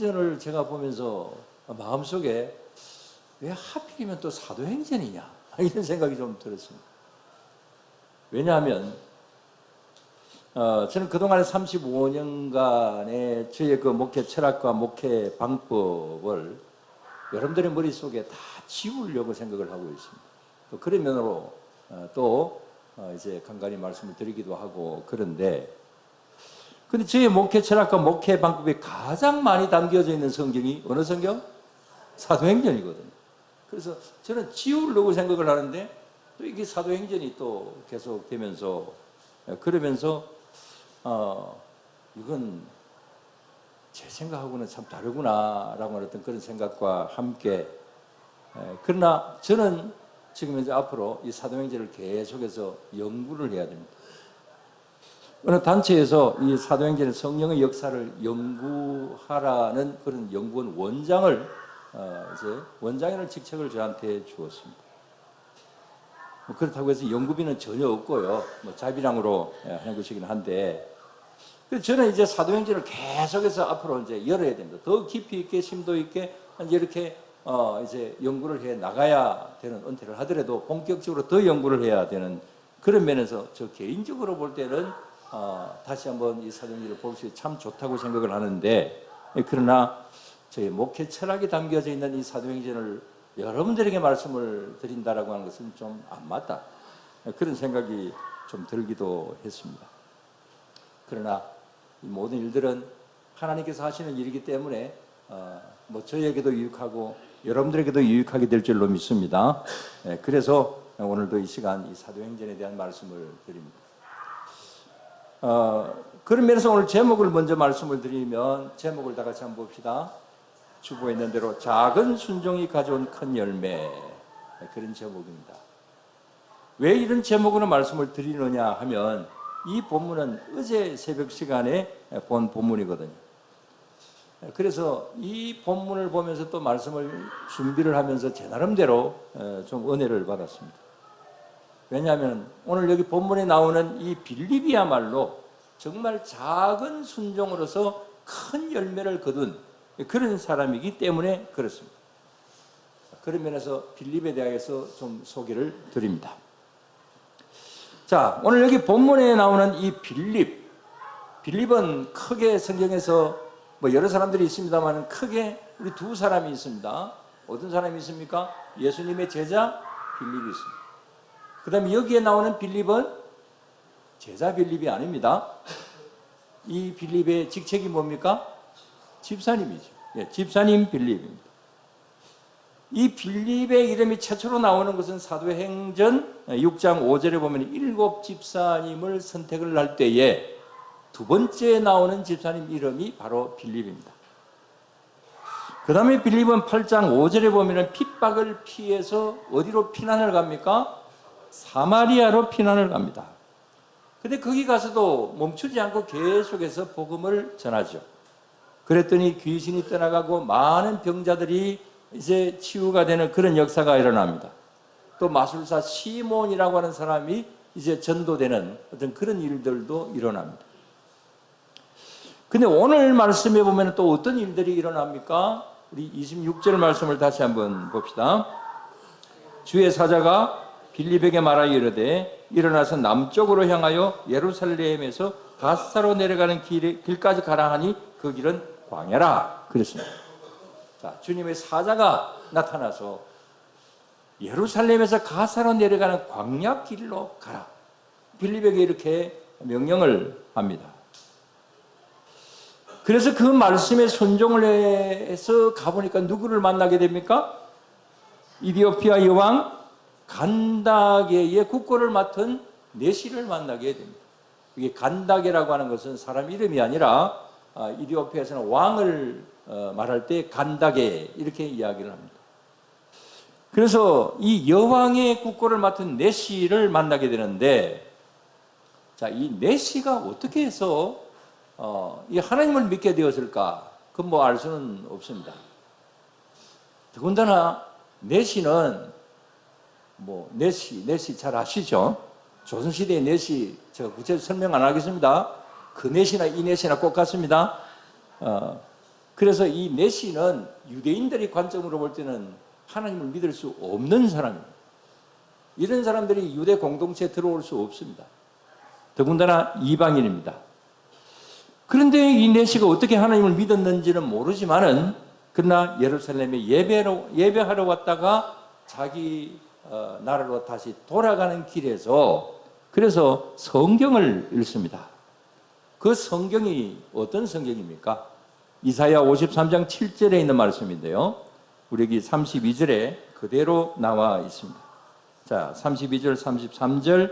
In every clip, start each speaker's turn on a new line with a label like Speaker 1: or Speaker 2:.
Speaker 1: 사도행전을 제가 보면서 마음속에 왜 하필이면 또 사도행전이냐 이런 생각이 좀 들었습니다. 왜냐하면 저는 그동안에 35년간의 저의 그 목회 철학과 목회 방법을 여러분들의 머릿속에 다 지우려고 생각을 하고 있습니다. 또 그런 면으로 또 이제 간간히 말씀을 드리기도 하고 그런데 근데 저의 목회 철학과 목회 방법이 가장 많이 담겨져 있는 성경이 어느 성경? 사도행전이거든요. 그래서 저는 지우려고 생각을 하는데 또 이게 사도행전이 또 계속 되면서 그러면서 이건 제 생각하고는 참 다르구나라고 하는 어떤 그런 생각과 함께 그러나 저는 지금 이제 앞으로 이 사도행전을 계속해서 연구를 해야 됩니다. 어느 단체에서 이 사도행전의 성령의 역사를 연구하라는 그런 연구원 원장을 이제 원장이라는 직책을 저한테 주었습니다. 그렇다고 해서 연구비는 전혀 없고요. 자비량으로 한 것이긴 한데, 저는 이제 사도행전을 계속해서 앞으로 이제 열어야 됩니다. 더 깊이 있게 심도 있게 이렇게 이제 연구를 해 나가야 되는 은퇴를 하더라도 본격적으로 더 연구를 해야 되는 그런 면에서 저 개인적으로 볼 때는 다시 한번 이 사도행전을 볼 수 있어 참 좋다고 생각을 하는데, 그러나 저희 목회 철학이 담겨져 있는 이 사도행전을 여러분들에게 말씀을 드린다라고 하는 것은 좀 안 맞다. 그런 생각이 좀 들기도 했습니다. 그러나 이 모든 일들은 하나님께서 하시는 일이기 때문에 뭐 저에게도 유익하고 여러분들에게도 유익하게 될 줄로 믿습니다. 그래서 오늘도 이 시간 이 사도행전에 대한 말씀을 드립니다. 그런 면에서 오늘 제목을 먼저 말씀을 드리면 제목을 다 같이 한번 봅시다. 주보에 있는 대로 작은 순종이 가져온 큰 열매, 그런 제목입니다. 왜 이런 제목으로 말씀을 드리느냐 하면 이 본문은 어제 새벽 시간에 본 본문이거든요. 그래서 이 본문을 보면서 또 말씀을 준비를 하면서 제 나름대로 좀 은혜를 받았습니다. 왜냐하면 오늘 여기 본문에 나오는 이 빌립이야말로 정말 작은 순종으로서 큰 열매를 거둔 그런 사람이기 때문에 그렇습니다. 그런 면에서 빌립에 대해서 좀 소개를 드립니다. 자, 오늘 여기 본문에 나오는 이 빌립은 크게 성경에서 뭐 여러 사람들이 있습니다만 크게 우리 두 사람이 있습니다. 어떤 사람이 있습니까? 예수님의 제자 빌립이 있습니다. 그 다음에 여기에 나오는 빌립은 제자 빌립이 아닙니다. 이 빌립의 직책이 뭡니까? 집사님이죠. 집사님 빌립입니다. 이 빌립의 이름이 최초로 나오는 것은 사도행전 6장 5절에 보면 7 집사님을 선택을 할 때에 두 번째 나오는 집사님 이름이 바로 빌립입니다. 그 다음에 빌립은 8장 5절에 보면 핍박을 피해서 어디로 피난을 갑니까? 사마리아로 피난을 갑니다. 근데 거기 가서도 멈추지 않고 계속해서 복음을 전하죠. 그랬더니 귀신이 떠나가고 많은 병자들이 이제 치유가 되는 그런 역사가 일어납니다. 또 마술사 시몬이라고 하는 사람이 이제 전도되는 어떤 그런 일들도 일어납니다. 근데 오늘 말씀에 보면 또 어떤 일들이 일어납니까? 우리 26절 말씀을 다시 한번 봅시다. 주의 사자가 빌립에게 말하여 이르되 일어나서 남쪽으로 향하여 예루살렘에서 가사로 내려가는 길까지 가라 하니 그 길은 광야라 그랬습니다. 자, 주님의 사자가 나타나서 예루살렘에서 가사로 내려가는 광야 길로 가라. 빌립에게 이렇게 명령을 합니다. 그래서 그 말씀에 순종을 해서 가보니까 누구를 만나게 됩니까? 이디오피아 여왕 간다게의 국고를 맡은 내시를 만나게 됩니다. 이게 간다게라고 하는 것은 사람 이름이 아니라 이디오피아에서는 왕을 말할 때 간다게 이렇게 이야기를 합니다. 그래서 이 여왕의 국고를 맡은 내시를 만나게 되는데, 자, 이 내시가 어떻게 해서 이 하나님을 믿게 되었을까? 그건 뭐 알 수는 없습니다. 더군다나 내시는 뭐 내시 잘 아시죠? 조선시대의 내시 제가 구체적으로 설명 안 하겠습니다. 그 내시나 이 내시나 꼭 같습니다. 그래서 이 내시는 유대인들의 관점으로 볼 때는 하나님을 믿을 수 없는 사람입니다. 이런 사람들이 유대 공동체에 들어올 수 없습니다. 더군다나 이방인입니다. 그런데 이 내시가 어떻게 하나님을 믿었는지는 모르지만은 그러나 예루살렘에 예배하러 왔다가 자기 나라로 다시 돌아가는 길에서 그래서 성경을 읽습니다. 그 성경이 어떤 성경입니까? 이사야 53장 7절에 있는 말씀인데요. 우리 여기 32절에 그대로 나와 있습니다. 자, 32절, 33절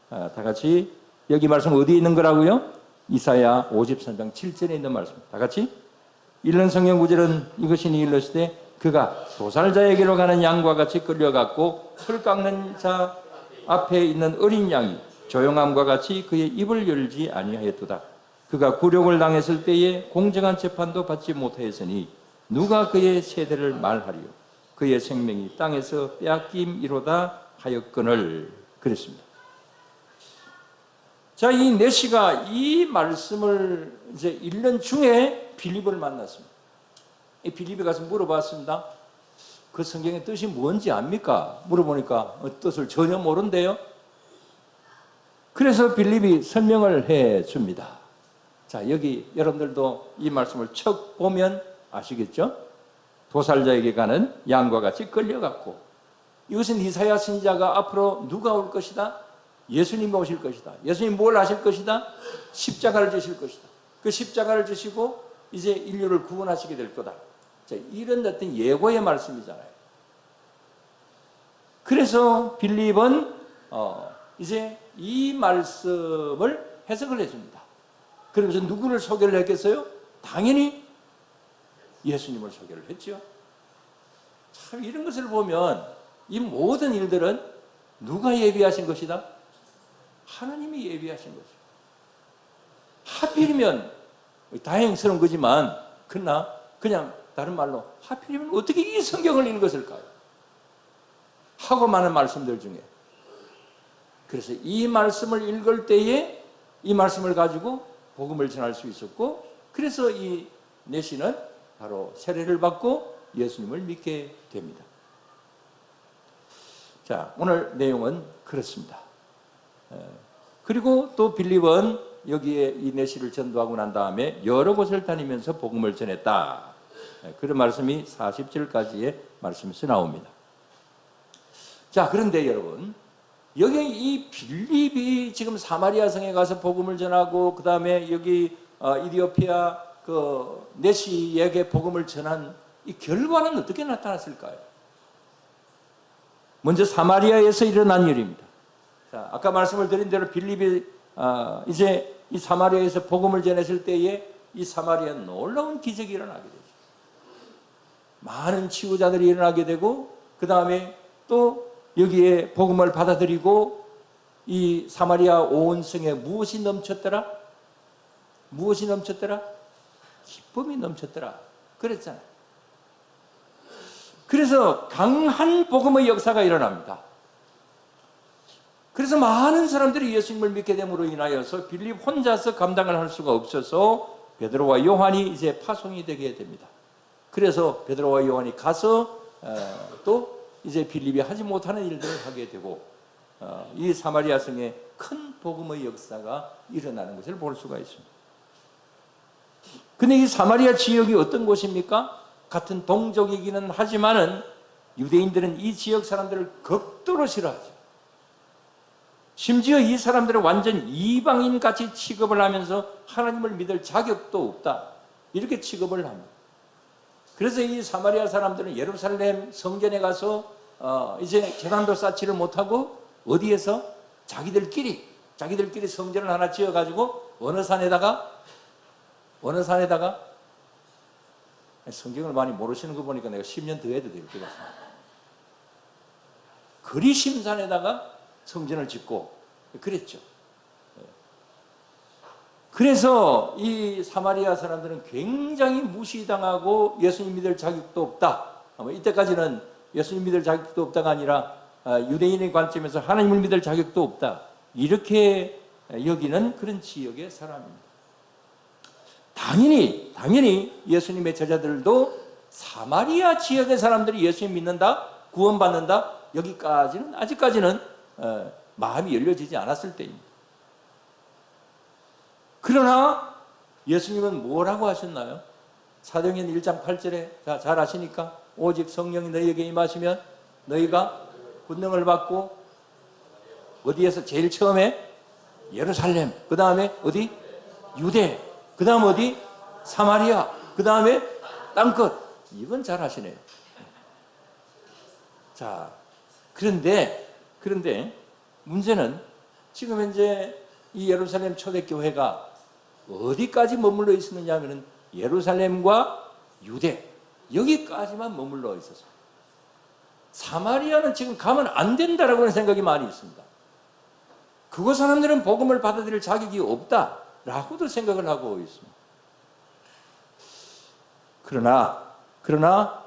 Speaker 1: 다 같이 여기 말씀 어디에 있는 거라고요? 이사야 53장 7절에 있는 말씀. 다 같이 읽는 성경 구절은 이것이니 일러시되 그가 도살자에게로 가는 양과 같이 끌려갔고 풀 깎는 자 앞에 있는 어린 양이 조용함과 같이 그의 입을 열지 아니하였도다. 그가 굴욕을 당했을 때에 공정한 재판도 받지 못하였으니 누가 그의 세대를 말하리요. 그의 생명이 땅에서 빼앗김이로다 하였거늘. 그랬습니다. 자, 이 내시가 이 말씀을 이제 읽는 중에 빌립을 만났습니다. 이 빌립에 가서 물어봤습니다. 그 성경의 뜻이 뭔지 압니까? 물어보니까 뜻을 전혀 모른대요. 그래서 빌립이 설명을 해 줍니다. 자, 여기 여러분들도 이 말씀을 척 보면 아시겠죠? 도살자에게 가는 양과 같이 끌려갔고, 이것은 이사야 선지자가 앞으로 누가 올 것이다? 예수님이 오실 것이다. 예수님이 뭘 하실 것이다? 십자가를 지실 것이다. 그 십자가를 지시고 이제 인류를 구원하시게 될 거다. 자, 이런 어떤 예고의 말씀이잖아요. 그래서 빌립은 이제 이 말씀을 해석을 해줍니다. 그러면서 누구를 소개를 했겠어요? 당연히 예수님을 소개를 했죠. 참 이런 것을 보면 이 모든 일들은 누가 예비하신 것이다? 하나님이 예비하신 거죠. 하필이면 다행스러운 거지만 그러나 그냥 다른 말로 하필이면 어떻게 이 성경을 읽었을까요? 하고 많은 말씀들 중에. 그래서 이 말씀을 읽을 때에 이 말씀을 가지고 복음을 전할 수 있었고, 그래서 이 내시는 바로 세례를 받고 예수님을 믿게 됩니다. 자, 오늘 내용은 그렇습니다. 그리고 또 빌립은 여기에 이 내시를 전도하고 난 다음에 여러 곳을 다니면서 복음을 전했다. 그런 말씀이 40절까지의 말씀에서 나옵니다. 자, 그런데 여러분, 여기 이 빌립이 지금 사마리아 성에 가서 복음을 전하고 그 다음에 여기 이디오피아 그 내시에게 복음을 전한 이 결과는 어떻게 나타났을까요? 먼저 사마리아에서 일어난 일입니다. 자, 아까 말씀을 드린 대로 빌립이 이제 이 사마리아에서 복음을 전했을 때에 이 사마리아는 놀라운 기적이 일어나게 되죠. 많은 치유자들이 일어나게 되고 그 다음에 또 여기에 복음을 받아들이고 이 사마리아 온 성에 무엇이 넘쳤더라? 무엇이 넘쳤더라? 기쁨이 넘쳤더라. 그랬잖아요. 그래서 강한 복음의 역사가 일어납니다. 그래서 많은 사람들이 예수님을 믿게 됨으로 인하여서 빌립 혼자서 감당을 할 수가 없어서 베드로와 요한이 이제 파송이 되게 됩니다. 그래서 베드로와 요한이 가서 또 이제 빌립이 하지 못하는 일들을 하게 되고 이 사마리아 성에 큰 복음의 역사가 일어나는 것을 볼 수가 있습니다. 근데 이 사마리아 지역이 어떤 곳입니까? 같은 동족이기는 하지만은 유대인들은 이 지역 사람들을 극도로 싫어하죠. 심지어 이 사람들은 완전 이방인같이 취급을 하면서 하나님을 믿을 자격도 없다. 이렇게 취급을 합니다. 그래서 이 사마리아 사람들은 예루살렘 성전에 가서 이제 제단도 쌓지를 못하고 어디에서? 자기들끼리 성전을 하나 지어가지고 어느 산에다가 성경을 많이 모르시는 거 보니까 내가 10년 더 해도 될 것 같습니다. 그리심산에다가 성전을 짓고 그랬죠. 그래서 이 사마리아 사람들은 굉장히 무시당하고 예수님 믿을 자격도 없다. 이때까지는 예수님 믿을 자격도 없다가 아니라 유대인의 관점에서 하나님을 믿을 자격도 없다. 이렇게 여기는 그런 지역의 사람입니다. 당연히 예수님의 제자들도 사마리아 지역의 사람들이 예수님 믿는다, 구원받는다, 여기까지는 아직까지는 마음이 열려지지 않았을 때입니다. 그러나 예수님은 뭐라고 하셨나요? 사도행전 1장 8절에 잘 아시니까 오직 성령이 너희에게 임하시면 너희가 권능을 받고 어디에서 제일 처음에 예루살렘, 그 다음에 어디? 유대, 그 다음 어디? 사마리아, 그 다음에 땅끝. 이건 잘 아시네요. 자, 그런데 문제는 지금 현재 이 예루살렘 초대교회가 어디까지 머물러 있었느냐 하면 예루살렘과 유대, 여기까지만 머물러 있었어요. 사마리아는 지금 가면 안 된다라고 하는 생각이 많이 있습니다. 그곳 사람들은 복음을 받아들일 자격이 없다라고도 생각을 하고 있습니다. 그러나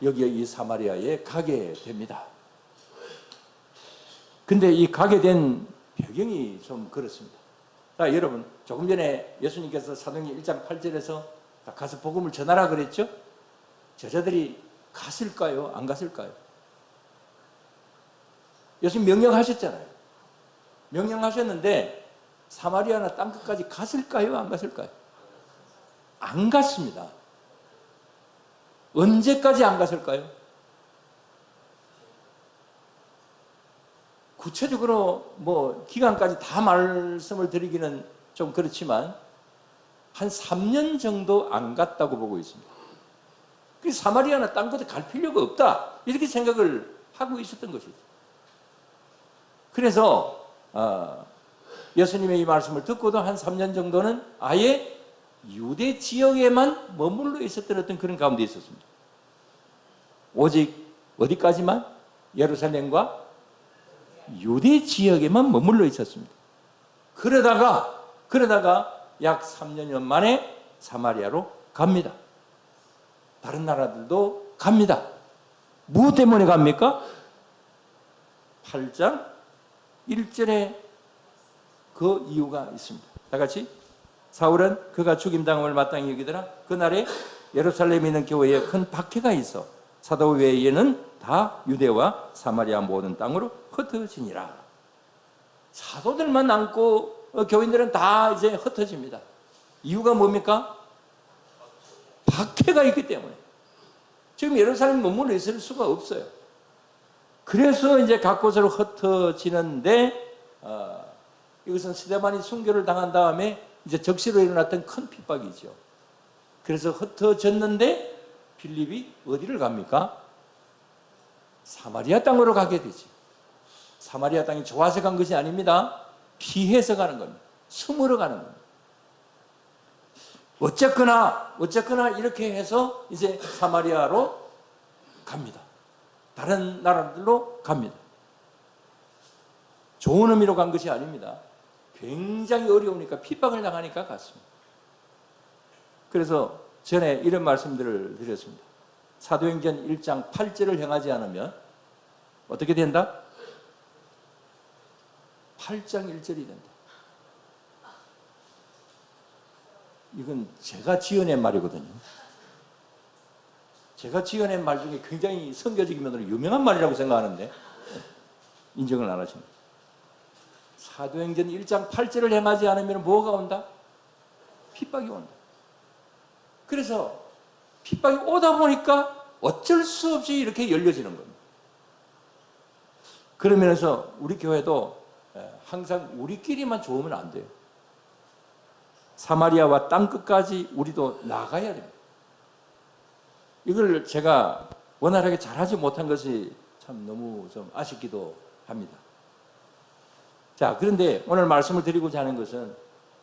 Speaker 1: 여기 이 사마리아에 가게 됩니다. 근데 이 가게 된 배경이 좀 그렇습니다. 자, 여러분, 조금 전에 예수님께서 사도행전 1장 8절에서 가서 복음을 전하라 그랬죠? 제자들이 갔을까요? 안 갔을까요? 예수님 명령하셨잖아요. 명령하셨는데 사마리아나 땅끝까지 갔을까요? 안 갔을까요? 안 갔습니다. 언제까지 안 갔을까요? 구체적으로 기간까지 다 말씀을 드리기는 좀 그렇지만 한 3년 정도 안 갔다고 보고 있습니다. 그래서 사마리아나 땅끝에 갈 필요가 없다, 이렇게 생각을 하고 있었던 것이죠. 그래서 예수님의 이 말씀을 듣고도 한 3년 정도는 아예 유대 지역에만 머물러 있었던 어떤 그런 가운데 있었습니다. 오직 어디까지만? 예루살렘과 유대 지역에만 머물러 있었습니다. 그러다가 약 3년여 만에 사마리아로 갑니다. 다른 나라들도 갑니다. 무엇 때문에 갑니까? 8장 1절에 그 이유가 있습니다. 다 같이. 사울은 그가 죽임당함을 마땅히 여기더라. 그날에 예루살렘에 있는 교회에 큰 박해가 있어 사도 외에는 다 유대와 사마리아 모든 땅으로 흩어지니라. 사도들만 남고 교인들은 다 이제 흩어집니다. 이유가 뭡니까? 박해가 있기 때문에. 지금 예루살렘에 머물러 있을 수가 없어요. 그래서 이제 각 곳으로 흩어지는데 이것은 스데반이 순교를 당한 다음에 이제 적시로 일어났던 큰 핍박이죠. 그래서 흩어졌는데 빌립이 어디를 갑니까? 사마리아 땅으로 가게 되지. 사마리아 땅이 좋아서 간 것이 아닙니다. 피해서 가는 겁니다. 숨으러 가는 겁니다. 어쨌거나 이렇게 해서 이제 사마리아로 갑니다. 다른 나라들로 갑니다. 좋은 의미로 간 것이 아닙니다. 굉장히 어려우니까, 핍박을 당하니까 갔습니다. 그래서 전에 이런 말씀들을 드렸습니다. 사도행전 1장 8절을 행하지 않으면 어떻게 된다? 8장 1절이 된다. 이건 제가 지어낸 말이거든요. 제가 지어낸 말 중에 굉장히 선교적인 면으로 유명한 말이라고 생각하는데 인정을 안 하십니다. 사도행전 1장 8절을 행하지 않으면 뭐가 온다? 핍박이 온다. 그래서 핍박이 오다 보니까 어쩔 수 없이 이렇게 열려지는 겁니다. 그러면서 우리 교회도 항상 우리끼리만 좋으면 안 돼요. 사마리아와 땅끝까지 우리도 나가야 됩니다. 이걸 제가 원활하게 잘하지 못한 것이 참 너무 좀 아쉽기도 합니다. 자, 그런데 오늘 말씀을 드리고자 하는 것은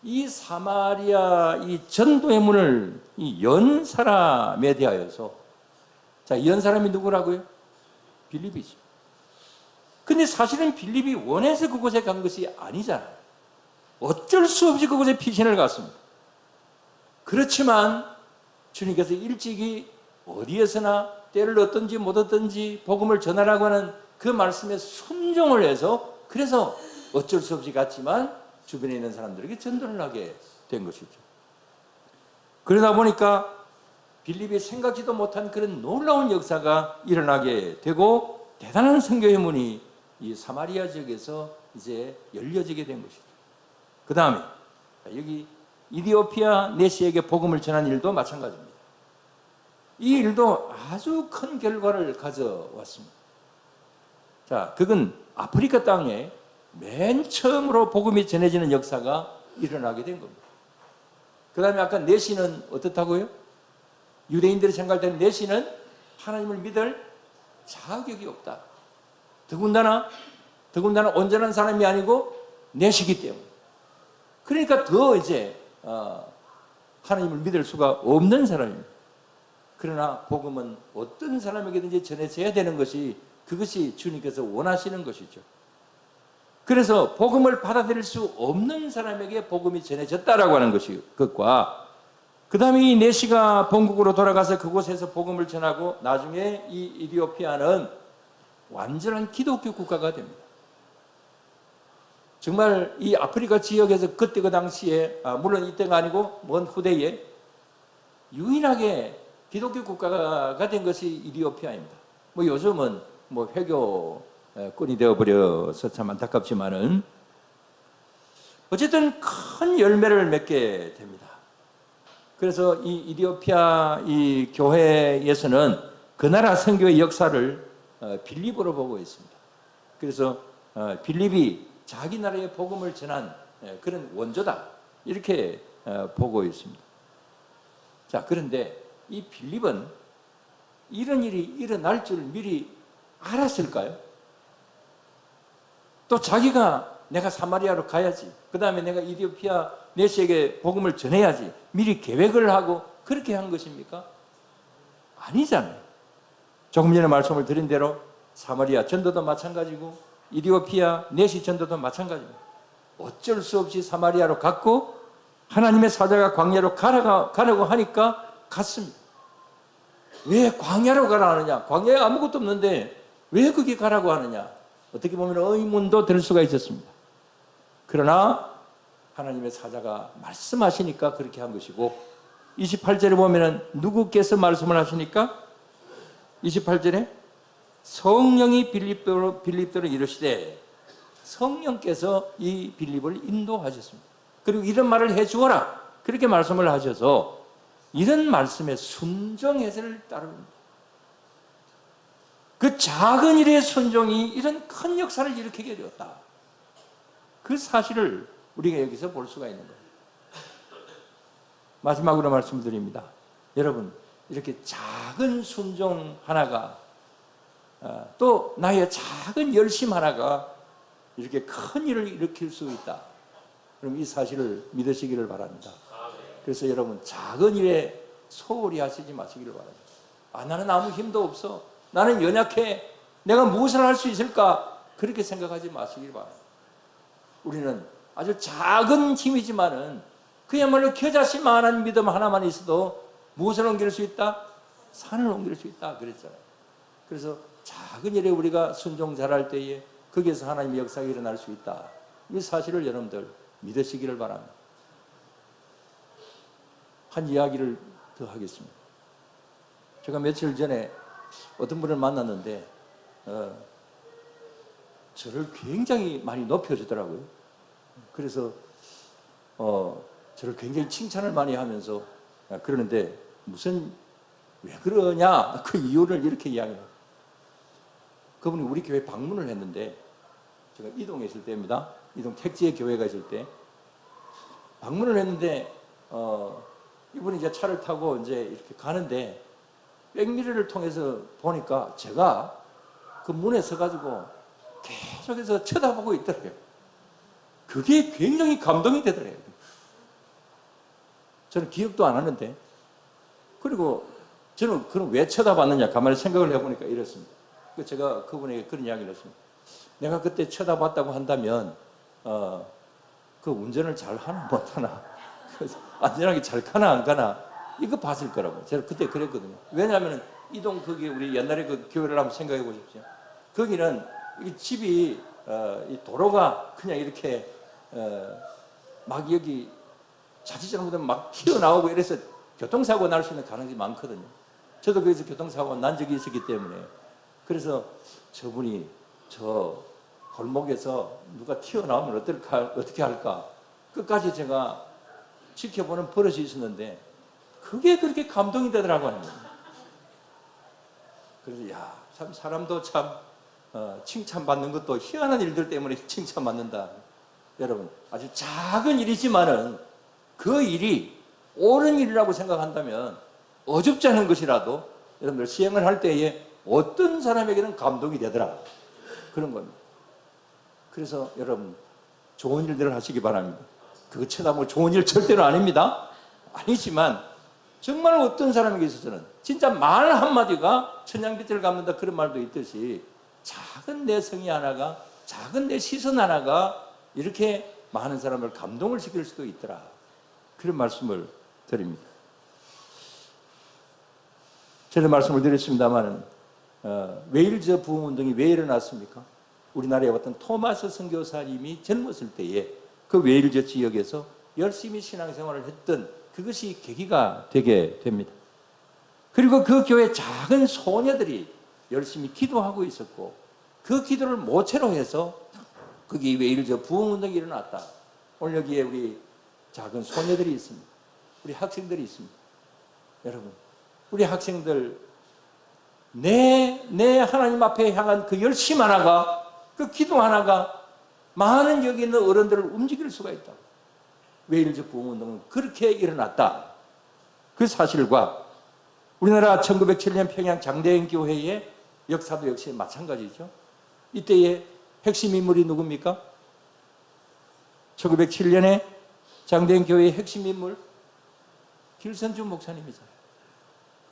Speaker 1: 이 사마리아 이 전도의 문을 연 사람에 대하여서, 자, 연 사람이 누구라고요? 빌립이죠. 근데 사실은 빌립이 원해서 그곳에 간 것이 아니잖아요. 어쩔 수 없이 그곳에 피신을 갔습니다. 그렇지만 주님께서 일찍이 어디에서나 때를 얻든지 못 얻든지 복음을 전하라고 하는 그 말씀에 순종을 해서, 그래서 어쩔 수 없이 갔지만 주변에 있는 사람들에게 전도를 하게 된 것이죠. 그러다 보니까 빌립이 생각지도 못한 그런 놀라운 역사가 일어나게 되고 대단한 선교의 문이 이 사마리아 지역에서 이제 열려지게 된 것이죠. 그 다음에 여기 이디오피아 내시에게 복음을 전한 일도 마찬가지입니다. 이 일도 아주 큰 결과를 가져왔습니다. 자, 그건 아프리카 땅에 맨 처음으로 복음이 전해지는 역사가 일어나게 된 겁니다. 그 다음에 아까 내시는 어떻다고요? 유대인들이 생각할 때는 내시는 하나님을 믿을 자격이 없다. 더군다나 온전한 사람이 아니고 내시기 때문에. 그러니까 더 이제 하나님을 믿을 수가 없는 사람입니다. 그러나 복음은 어떤 사람에게든지 전해져야 되는 것이 그것이 주님께서 원하시는 것이죠. 그래서 복음을 받아들일 수 없는 사람에게 복음이 전해졌다라고 하는 것이 그것과 그 다음에 이 내시가 본국으로 돌아가서 그곳에서 복음을 전하고 나중에 이 이디오피아는 완전한 기독교 국가가 됩니다. 정말 이 아프리카 지역에서 그때 그 당시에 물론 이때가 아니고 먼 후대에 유일하게 기독교 국가가 된 것이 이디오피아입니다. 뭐 요즘은 뭐 회교권이 되어버려서 참 안타깝지만은 어쨌든 큰 열매를 맺게 됩니다. 그래서 이 이디오피아 이 교회에서는 그 나라 선교의 역사를 빌립으로 보고 있습니다. 그래서 빌립이 자기 나라의 복음을 전한 그런 원조다 이렇게 보고 있습니다. 자, 그런데 이 빌립은 이런 일이 일어날 줄 미리 알았을까요? 또 자기가 내가 사마리아로 가야지, 그 다음에 내가 이디오피아 내시에게 복음을 전해야지 미리 계획을 하고 그렇게 한 것입니까? 아니잖아요. 조금 전에 말씀을 드린 대로 사마리아 전도도 마찬가지고 이디오피아 내시 전도도 마찬가지입니다. 어쩔 수 없이 사마리아로 갔고 하나님의 사자가 광야로 가라고 하니까 갔습니다. 왜 광야로 가라 하느냐? 광야에 아무것도 없는데 왜 거기 가라고 하느냐? 어떻게 보면 의문도 들 수가 있었습니다. 그러나 하나님의 사자가 말씀하시니까 그렇게 한 것이고 28절에 보면 누구께서 말씀을 하시니까 28절에 성령이 빌립도로 이르시되 성령께서 이 빌립을 인도하셨습니다. 그리고 이런 말을 해주어라 그렇게 말씀을 하셔서 이런 말씀에 순종해서를 따릅니다. 그 작은 일의 순종이 이런 큰 역사를 일으키게 되었다. 그 사실을 우리가 여기서 볼 수가 있는 거예요. 마지막으로 말씀드립니다. 여러분, 이렇게 작은 순종 하나가 또 나의 작은 열심 하나가 이렇게 큰 일을 일으킬 수 있다. 그럼 이 사실을 믿으시기를 바랍니다. 그래서 여러분, 작은 일에 소홀히 하시지 마시기를 바랍니다. 나는 아무 힘도 없어. 나는 연약해. 내가 무엇을 할 수 있을까? 그렇게 생각하지 마시기를 바랍니다. 우리는 아주 작은 힘이지만은 그야말로 겨자씨만한 믿음 하나만 있어도 무엇을 옮길 수 있다? 산을 옮길 수 있다 그랬잖아요. 그래서 작은 일에 우리가 순종 잘할 때에 거기에서 하나님의 역사가 일어날 수 있다. 이 사실을 여러분들 믿으시기를 바랍니다. 한 이야기를 더 하겠습니다. 제가 며칠 전에 어떤 분을 만났는데 저를 굉장히 많이 높여주더라고요. 그래서 저를 굉장히 칭찬을 많이 하면서 그러는데 무슨 왜 그러냐 그 이유를 이렇게 이야기해요. 그분이 우리 교회 방문을 했는데 제가 이동에 있을 때입니다. 이동 택지에 교회가 있을 때 방문을 했는데 이분이 이제 차를 타고 이제 이렇게 가는데 백미러를 통해서 보니까 제가 그 문에 서가지고 계속해서 쳐다보고 있더라고요. 그게 굉장히 감동이 되더라고요. 저는 기억도 안 하는데 그리고 저는 그럼 왜 쳐다봤느냐 가만히 생각을 해보니까 이렇습니다. 제가 그분에게 그런 이야기를 했습니다. 내가 그때 쳐다봤다고 한다면 그 운전을 잘 하나 못하나 안전하게 잘 가나 안 가나 이거 봤을 거라고 제가 그때 그랬거든요. 왜냐하면 이동 거기 우리 옛날에 그 교회를 한번 생각해 보십시오. 거기는 이 집이 이 도로가 그냥 이렇게 막 여기 자칫 잘못하면 막 튀어나오고 이래서 교통사고 날 수 있는 가능성이 많거든요. 저도 거기서 교통사고 난 적이 있었기 때문에. 그래서 저분이 저 골목에서 누가 튀어나오면 어떻게 할까? 끝까지 제가 지켜보는 버릇이 있었는데 그게 그렇게 감동이 되더라고요. 그래서 참 사람도 참 칭찬받는 것도 희한한 일들 때문에 칭찬받는다. 여러분, 아주 작은 일이지만은 그 일이 옳은 일이라고 생각한다면 어줍지 않은 것이라도 여러분들 시행을 할 때에 어떤 사람에게는 감동이 되더라. 그런 겁니다. 그래서 여러분 좋은 일들을 하시기 바랍니다. 그거 쳐다보고 좋은 일 절대로 아닙니다. 아니지만 정말 어떤 사람에게 있어서는 진짜 말 한마디가 천냥빚을 갚는다 그런 말도 있듯이 작은 내 성의 하나가, 작은 내 시선 하나가 이렇게 많은 사람을 감동을 시킬 수도 있더라. 그런 말씀을 드립니다. 제가 말씀을 드렸습니다만 웨일즈 부흥운동이 왜 일어났습니까? 우리나라에 어떤 토마스 선교사님이 젊었을 때에 그 웨일즈 지역에서 열심히 신앙생활을 했던 그것이 계기가 되게 됩니다. 그리고 그 교회 작은 소녀들이 열심히 기도하고 있었고 그 기도를 모체로 해서 거기 웨일즈 부흥운동이 일어났다. 오늘 여기에 우리 작은 소녀들이 있습니다. 우리 학생들이 있습니다. 여러분, 우리 학생들 내 하나님 앞에 향한 그 열심 하나가, 그 기도 하나가 많은 여기 있는 어른들을 움직일 수가 있다. 웨일즈 부흥운동은 그렇게 일어났다. 그 사실과 우리나라 1907년 평양 장대인 교회의 역사도 역시 마찬가지죠. 이때의 핵심 인물이 누굽니까? 1907년에 장대인 교회의 핵심 인물 길선주 목사님이잖아요.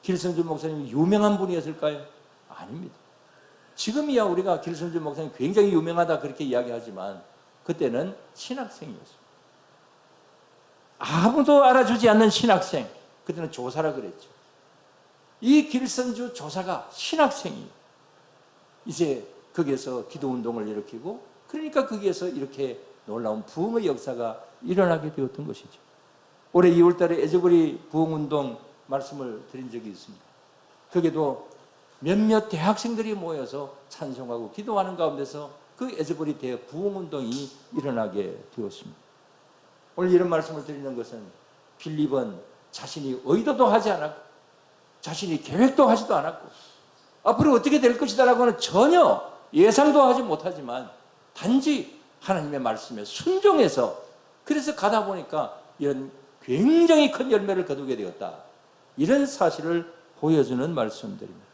Speaker 1: 길선주 목사님이 유명한 분이었을까요? 아닙니다. 지금이야 우리가 길선주 목사님 굉장히 유명하다 그렇게 이야기하지만 그때는 신학생이었습니다. 아무도 알아주지 않는 신학생. 그때는 조사라 그랬죠. 이 길선주 조사가 신학생이에요. 이제 거기에서 기도운동을 일으키고 그러니까 거기에서 이렇게 놀라운 부흥의 역사가 일어나게 되었던 것이죠. 올해 2월 달에 에즈버리 부흥운동 말씀을 드린 적이 있습니다. 거기도 몇몇 대학생들이 모여서 찬송하고 기도하는 가운데서 그 에즈버리 대부흥운동이 일어나게 되었습니다. 오늘 이런 말씀을 드리는 것은 빌립은 자신이 의도도 하지 않았고 자신이 계획도 하지도 않았고 앞으로 어떻게 될 것이다라고는 전혀 예상도 하지 못하지만 단지 하나님의 말씀에 순종해서 그래서 가다 보니까 이런 굉장히 큰 열매를 거두게 되었다. 이런 사실을 보여주는 말씀들입니다.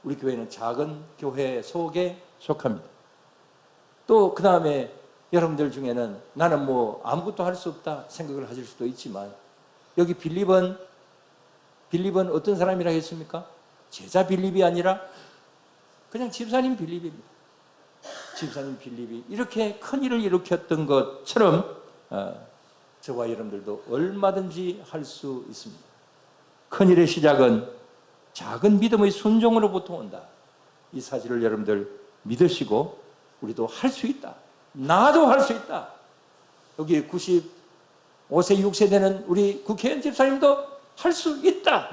Speaker 1: 우리 교회는 작은 교회 속에 속합니다. 또 그 다음에 여러분들 중에는 나는 뭐 아무것도 할 수 없다 생각을 하실 수도 있지만 여기 빌립은 어떤 사람이라 했습니까? 제자 빌립이 아니라 그냥 집사님 빌립입니다. 집사님 빌립이 이렇게 큰 일을 일으켰던 것처럼 저와 여러분들도 얼마든지 할 수 있습니다. 큰 일의 시작은 작은 믿음의 순종으로부터 온다. 이 사실을 여러분들 믿으시고 우리도 할 수 있다. 나도 할 수 있다. 여기 95세, 6세 되는 우리 국회의원 집사님도 할 수 있다.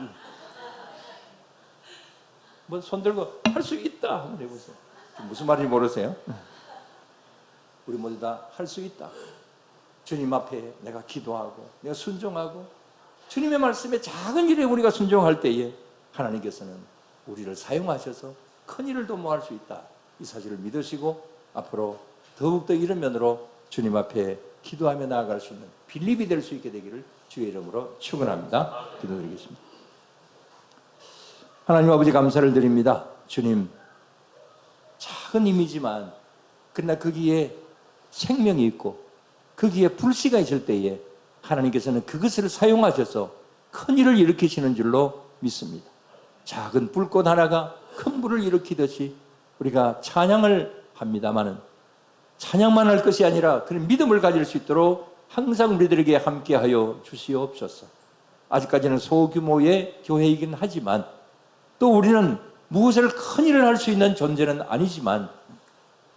Speaker 1: 뭐 손 들고 할 수 있다 한번 해보세요. 무슨 말인지 모르세요? 우리 모두 다 할 수 있다. 주님 앞에 내가 기도하고 내가 순종하고 주님의 말씀에 작은 일에 우리가 순종할 때에 하나님께서는 우리를 사용하셔서 큰 일을 도모할 수 있다. 이 사실을 믿으시고 앞으로 더욱더 이런 면으로 주님 앞에 기도하며 나아갈 수 있는 빌립이 될 수 있게 되기를 주의 이름으로 축원합니다. 기도드리겠습니다. 하나님 아버지 감사를 드립니다. 주님 작은 힘이지만 그러나 거기에 생명이 있고 거기에 불씨가 있을 때에 하나님께서는 그것을 사용하셔서 큰 일을 일으키시는 줄로 믿습니다. 작은 불꽃 하나가 큰 불을 일으키듯이 우리가 찬양을 합니다마는 찬양만 할 것이 아니라 그런 믿음을 가질 수 있도록 항상 우리들에게 함께하여 주시옵소서. 아직까지는 소규모의 교회이긴 하지만 또 우리는 무엇을 큰 일을 할 수 있는 존재는 아니지만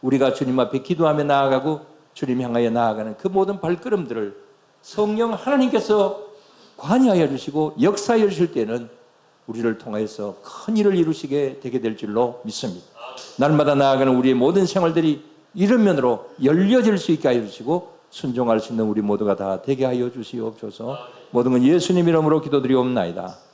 Speaker 1: 우리가 주님 앞에 기도하며 나아가고 주님 향하여 나아가는 그 모든 발걸음들을 성령 하나님께서 관여하여 주시고 역사하여 주실 때는 우리를 통하여서 큰 일을 이루시게 되게 될 줄로 믿습니다. 날마다 나아가는 우리의 모든 생활들이 이런 면으로 열려질 수 있게 하여 주시고 순종할 수 있는 우리 모두가 다 되게 하여 주시옵소서. 모든 건 예수님 이름으로 기도드리옵나이다.